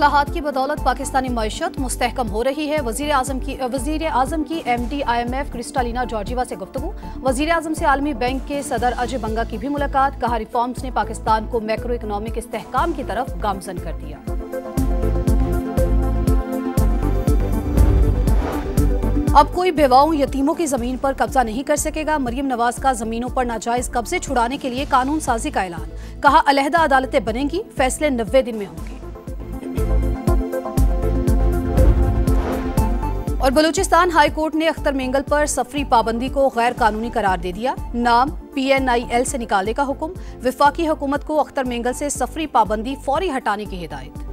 इस्लाहात की बदौलत पाकिस्तानी मईशत मुस्तहकम हो रही है। वजीर आजम की MD IMF क्रिस्टालिना जॉर्जिवा से गुफ्तगू। वजीर आजम से आलमी बैंक के सदर अजय बंगा की भी मुलाकात। कहा, रिफॉर्म्स ने पाकिस्तान को मैक्रो इकोनॉमिक इस्तेहकाम की तरफ गामजन कर दिया। अब कोई बेवाओं यतीमों की जमीन पर कब्जा नहीं कर सकेगा। मरियम नवाज का जमीनों पर नाजायज कब्जे छुड़ाने के लिए कानून साजी का ऐलान। कहा, अलहदा अदालतें बनेंगी, फैसले 90 दिन में होंगे। और बलूचिस्तान हाई कोर्ट ने अख्तर मेंगल पर सफरी पाबंदी को गैर कानूनी करार दे दिया। नाम PNIL से निकालने का हुक्म। वफाकी हुकूमत को अख्तर मेंगल से सफरी पाबंदी फौरी हटाने की हिदायत।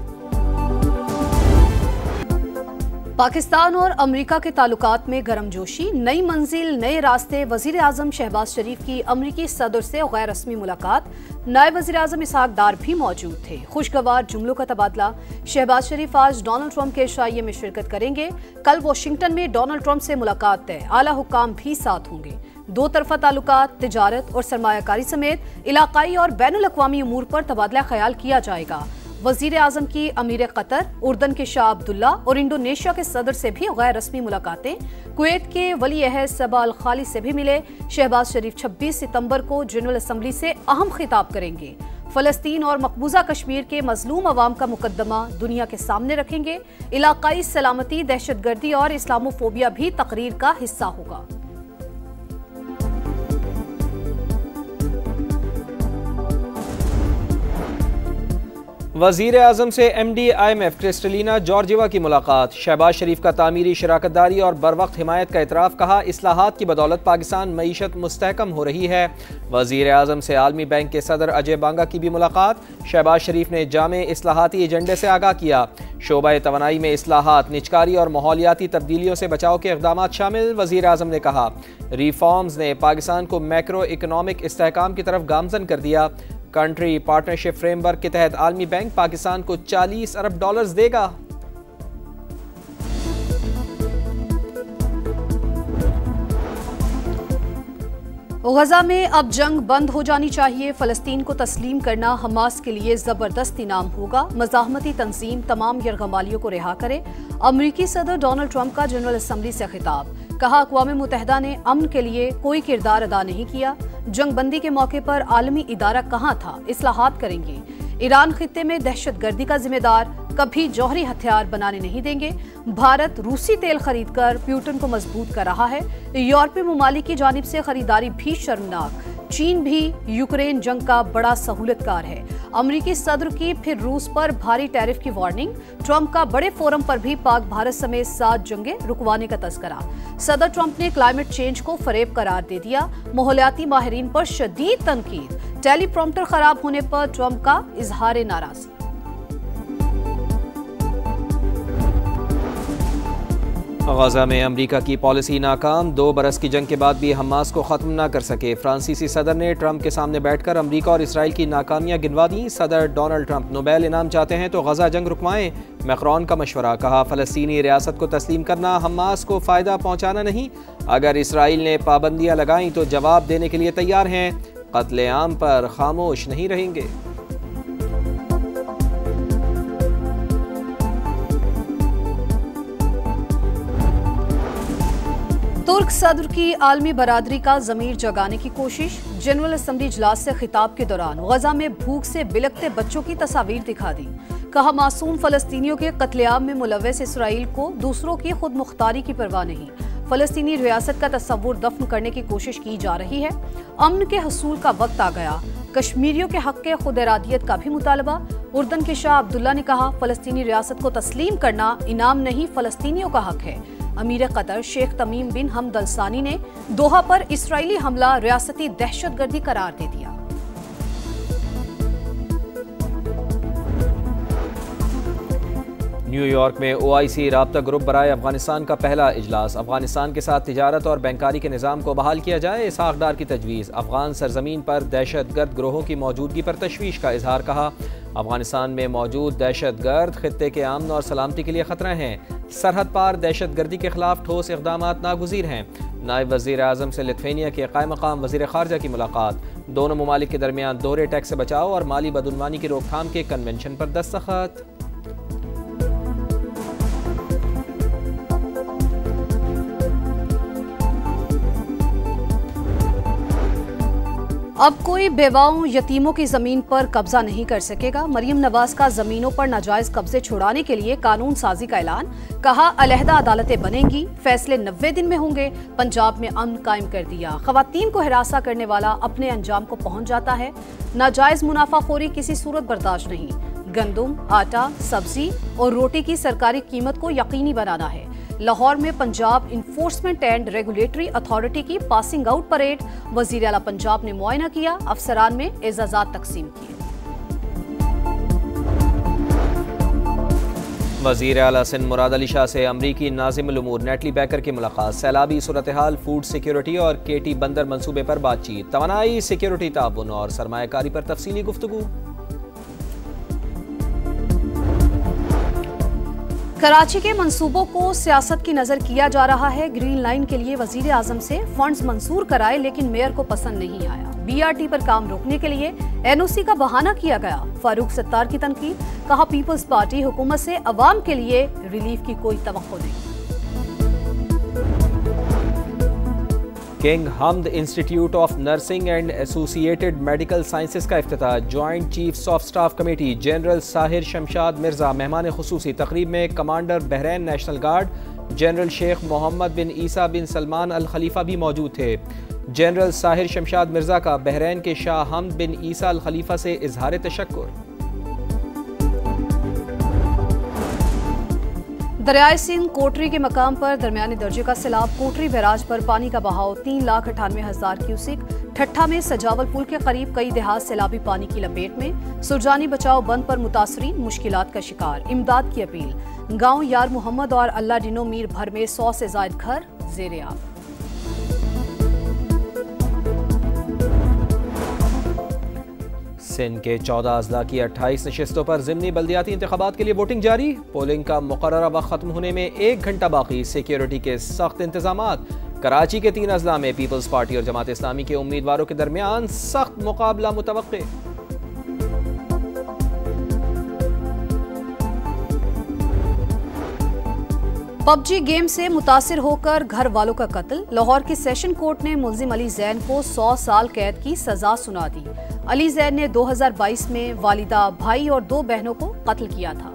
पाकिस्तान और अमेरिका के ताल्लुकात में गर्मजोशी, नई मंजिल नए रास्ते। वजीर आजम शहबाज शरीफ की अमेरिकी सदर से गैर रस्मी मुलाकात। नायब वजीर आजम इसहाक डार भी मौजूद थे। खुशगवार जुमलों का तबादला। शहबाज शरीफ आज डोनाल्ड ट्रंप के शाइये में शिरकत करेंगे। कल वॉशिंगटन में डोनाल्ड ट्रंप से मुलाकात तय। आला हुक्काम भी साथ होंगे। दो तरफा ताल्लुकात, तिजारत और सरमायाकारी समेत इलाकाई और बैनुल अक़वामी उमूर पर तबादला ख्याल किया जाएगा। वजीर आजम की अमीर कतर, उर्दन के शाह अब्दुल्ला और इंडोनेशिया के सदर से भी गैर रस्मी मुलाकातें। कुवैत के वली अहद सबा अल खाली से भी मिले। शहबाज शरीफ 26 सितंबर को जनरल असम्बली से अहम खिताब करेंगे। फलस्तीन और मकबूजा कश्मीर के मजलूम अवाम का मुकदमा दुनिया के सामने रखेंगे। इलाकाई सलामती, दहशतगर्दी और इस्लामोफोबिया भी तकरीर का हिस्सा होगा। वज़ीर आज़म से MD IMF क्रिस्टालिना जॉर्जिवा की मुलाकात। शहबाज शरीफ का तामीरी शराकतदारी और बरवक्त हिमायत का इतराफ़। कहा, इस्लाहात की बदौलत पाकिस्तान मईशत मुस्तहकम हो रही है। वज़ीर आज़म से आलमी बैंक के सदर अजय बंगा की भी मुलाकात। शहबाज शरीफ ने जामे इस्लाहाती एजेंडे से आगाह किया। शोबा तवानाई में इस्लाहात, निजकारी और माहौलियाती तब्दीलियों से बचाव के इक़दाम शामिल। वज़ीर आज़म ने कहा, रिफॉर्म्स ने पाकिस्तान को मैक्रो इकनॉमिक इस्तेहकाम की तरफ गामजन कर दिया। कंट्री पार्टनरशिप फ्रेमवर्क के तहत आलमी बैंक पाकिस्तान को $40 अरब देगा। गजा में अब जंग बंद हो जानी चाहिए। फलस्तीन को तस्लीम करना हमास के लिए जबरदस्त इनाम होगा। मज़ाहमती तंजीम तमाम यरगमालियों को रिहा करे। अमरीकी सदर डोनाल्ड ट्रंप का जनरल असम्बली से खिताब। कहा, अक़वाम मुत्तहिदा ने अमन के लिए कोई किरदार अदा नहीं किया। जंग बंदी के मौके पर आलमी इदारा कहाँ था? इस्लाहात करेंगे। ईरान खित्ते में दहशतगर्दी का जिम्मेदार, कभी जौहरी हथियार बनाने नहीं देंगे। भारत रूसी तेल खरीद कर प्यूटन को मजबूत कर रहा है। यूरोपीय ममालिक की जानिब से खरीदारी भी शर्मनाक। चीन भी यूक्रेन जंग का बड़ा सहूलतकार है। अमरीकी सदर की फिर रूस पर भारी टैरिफ की वार्निंग। ट्रंप का बड़े फोरम पर भी पाक भारत समेत 7 जंगें रुकवाने का तस्करा। सदर ट्रंप ने क्लाइमेट चेंज को फरेब करार दे दिया। माहौलियाती माहिरीन पर शदीद तनकीद। टेलीप्रॉम्प्टर खराब होने पर ट्रंप का इजहार नाराजगी। गजा में अमरीका की पॉलिसी नाकाम। 2 बरस की जंग के बाद भी हमास को ख़त्म न कर सके। फ्रांसीसी सदर ने ट्रंप के सामने बैठकर अमरीका और इसराइल की नाकामियां गिनवा दी। सदर डोनाल्ड ट्रंप नोबेल इनाम चाहते हैं तो गजा जंग रुकवाएं। मैक्रोन का मशवरा। कहा, फ़लस्तीनी रियासत को तस्लीम करना हमास को फ़ायदा पहुँचाना नहीं। अगर इसराइल ने पाबंदियाँ लगाईं तो जवाब देने के लिए तैयार हैं। कत्लेआम पर खामोश नहीं रहेंगे। तुर्क सदर की आलमी बरादरी का ज़मीर जगाने की कोशिश। जनरल असम्बली इजलास से खिताब के दौरान गजा में भूख से बिलखते बच्चों की तस्वीर दिखा दी। कहा, मासूम फलस्तीनियों के कत्लेआम में मुलव्वस इसराइल को दूसरों की खुद मुख्तारी की परवाह नहीं। फलस्तीनी रियासत का तस्वुर दफन करने की कोशिश की जा रही है। अमन के हसूल का वक्त आ गया। कश्मीरियों के हक के खुद इरादियत का भी मुतालबा। उर्दन के शाह अब्दुल्ला ने कहा, फलस्तीनी रियासत को तस्लीम करना इनाम नहीं, फलस्तीनियों का हक है। अमीर कतर शेख तमीम बिन हमद अल सानी ने दोहा पर इसराइली हमला रियासती दहशतगर्दी करार दे दिया। न्यूयॉर्क में OIC राब्ता ग्रुप बराए अफगानिस्तान का पहला इजलास। अफगानिस्तान के साथ तिजारत और बैंकारी के निज़ाम को बहाल किया जाए। इसहाक डार की तजवीज़। अफगान सरजमीन पर दहशतगर्द ग्रोहों की मौजूदगी पर तशवीश का इजहार। कहा, अफगानिस्तान में मौजूद दहशतगर्द खित्ते के अमन और सलामती के लिए खतरा हैं। सरहद पार दहशतगर्दी के खिलाफ ठोस इक़दाम नागुज़ीर हैं। नायब वज़ीर आज़म से लिथुआनिया के क़ायम मक़ाम वज़ीर ख़ारजा की मुलाकात। दोनों ममालिक के दरमियान दोहरे टैक्स से बचाव और माली बदउनवानी की रोकथाम के कन्वेंशन पर दस्तखत। अब कोई बेवाओं यतीमों की जमीन पर कब्जा नहीं कर सकेगा। मरियम नवाज का जमीनों पर नाजायज कब्जे छुड़ाने के लिए कानून साजी का ऐलान। कहा अलहदा अदालतें बनेंगी, फैसले 90 दिन में होंगे। पंजाब में अमन कायम कर दिया। खवातीन को हिरासा करने वाला अपने अंजाम को पहुंच जाता है। नाजायज मुनाफाखोरी किसी सूरत बर्दाश्त नहीं। गंदम, आटा, सब्जी और रोटी की सरकारी कीमत को यकीनी बनाना है। लाहौर में Punjab enforcement and regulatory authority की पासिंग आउट परेड। वजीर आला पंजाब ने मुआयना किया, अफसरान में एजाजात तकसीम किए। वजीर आला सिंध मुराद अली शाह से अमरीकी नाज़िमुल उमूर नेटली बैकर की मुलाकात। सैलाबी सूरत हाल, फूड सिक्योरिटी और केटी बंदर मंसूबे पर बातचीत। तवानाई, सिक्योरिटी ताउन और सरमायाकारी पर तफसीली गुफ्तगू। कराची के मंसूबों को सियासत की नजर किया जा रहा है। ग्रीन लाइन के लिए वजीर आजम से फंड्स मंजूर कराए, लेकिन मेयर को पसंद नहीं आया। बीआरटी पर काम रोकने के लिए एनओसी का बहाना किया गया। फारूक सत्तार की तनकीद। कहा पीपल्स पार्टी हुकूमत से अवाम के लिए रिलीफ की कोई तवक्को नहीं। King Hamad Institute of Nursing and Associated Medical Sciences का इफ्तिताह। Joint chiefs of staff committee general Sahir Shamshad Mirza मेहमान खुसूसी। तकरीब में commander Bahrain National Guard general Sheikh Mohammed bin Isa bin Salman Al Khalifa भी मौजूद थे। जनरल साहिर शमशाद मिर्जा का बहरैन के शाह हमद बिन ईसा अल खलीफा से इजहार तशक्कुर। दरियाए सिंध कोटरी के मकाम पर दरमियाने दर्जे का सैलाब। कोटरी बैराज पर पानी का बहाव 3,98,000 क्यूसिक। ठट्ठा में सजावल पुल के करीब कई देहात सैलाबी पानी की लपेट में। सुरजानी बचाओ बंद पर मुतासरीन मुश्किलात का शिकार। इमदाद की अपील। गांव यार मोहम्मद और अल्लाह डिनो मीर भर में 100 से जायद घर जेरे आब। सिंध के 14 अजला की 28 नशिस्तों पर ज़िमनी बल्दियाती इंतखाबात के लिए वोटिंग जारी। पोलिंग का मुकर्ररा वक्त खत्म होने में 1 घंटा बाकी। सिक्योरिटी के सख्त इंतजामात। कराची के 3 अजला में पीपल्स पार्टी और जमात इस्लामी के उम्मीदवारों के दरमियान सख्त मुकाबला मुतवक्के। पबजी गेम से मुतासिर होकर घर वालों का कत्ल। लाहौर की सेशन कोर्ट ने मुल्जिम अली जैन को 100 साल कैद की सजा सुना दी। अली जैन ने 2022 में वालिदा, भाई और 2 बहनों को कत्ल किया था।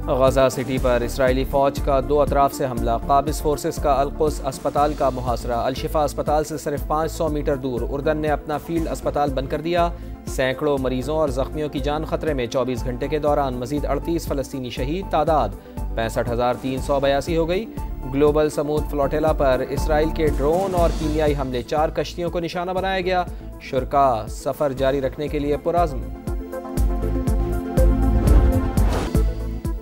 गजा सिटी पर इसराइली फौज का 2 अतराफ से हमला। काबिज फोर्सेस का अल-कुद्स अस्पताल का मुहासरा। अल-शिफा अस्पताल से सिर्फ 500 मीटर दूर उर्दन ने अपना फील्ड अस्पताल बंद कर दिया। सैकड़ों मरीजों और जख्मियों की जान खतरे में। 24 घंटे के दौरान मजीद 38 फलस्तीनी शहीद। तादाद 65,382 हो गई। ग्लोबल समूद फ्लोटेला पर इसराइल के ड्रोन और कीमियाई हमले। 4 कश्तियों को निशाना बनाया गया। शुरका सफर जारी रखने के लिए पुरअज़्म।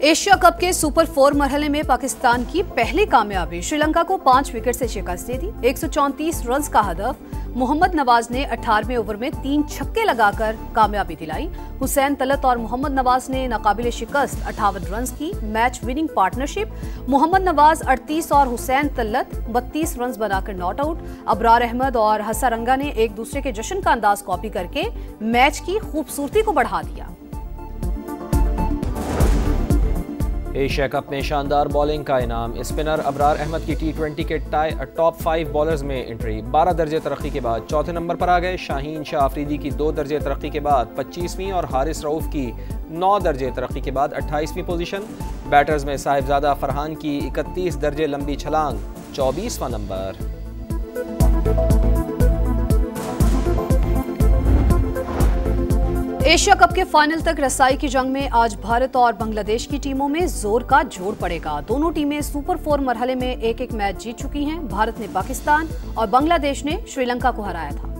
एशिया कप के सुपर 4 मरहले में पाकिस्तान की पहली कामयाबी। श्रीलंका को 5 विकेट से शिकस्त दे दी। 134 रन का हदफ। मोहम्मद नवाज ने 18वें ओवर में 3 छक्के लगाकर कामयाबी दिलाई। हुसैन तलत और मोहम्मद नवाज ने नाकाबिले शिकस्त 58 रन की match winning partnership. Mohammad Nawaz 38 और हुसैन तलत 32 रन बनाकर नॉट आउट। अबरार अहमद और हसारंगा ने एक दूसरे के जश्न का अंदाज कॉपी करके मैच की खूबसूरती को बढ़ा दिया। एशिया कप में शानदार बॉलिंग का इनाम। स्पिनर अबरार अहमद की T20 के टॉप 5 बॉलर्स में एंट्री। 12 दर्जे तरक्की के बाद 4थे नंबर पर आ गए। शाहीन शाह अफरीदी की 2 दर्जे तरक्की के बाद 25वीं और हारिस रऊफ की 9 दर्जे तरक्की के बाद 28वीं पोजीशन। बैटर्स में साहिबजादा फरहान की 31 दर्जे लंबी छलांग 24वां नंबर। एशिया कप के फाइनल तक रसाई की जंग में आज भारत और बांग्लादेश की टीमों में जोर का जोड़ पड़ेगा। दोनों टीमें सुपर 4 मरहले में 1-1 मैच जीत चुकी हैं। भारत ने पाकिस्तान और बांग्लादेश ने श्रीलंका को हराया था।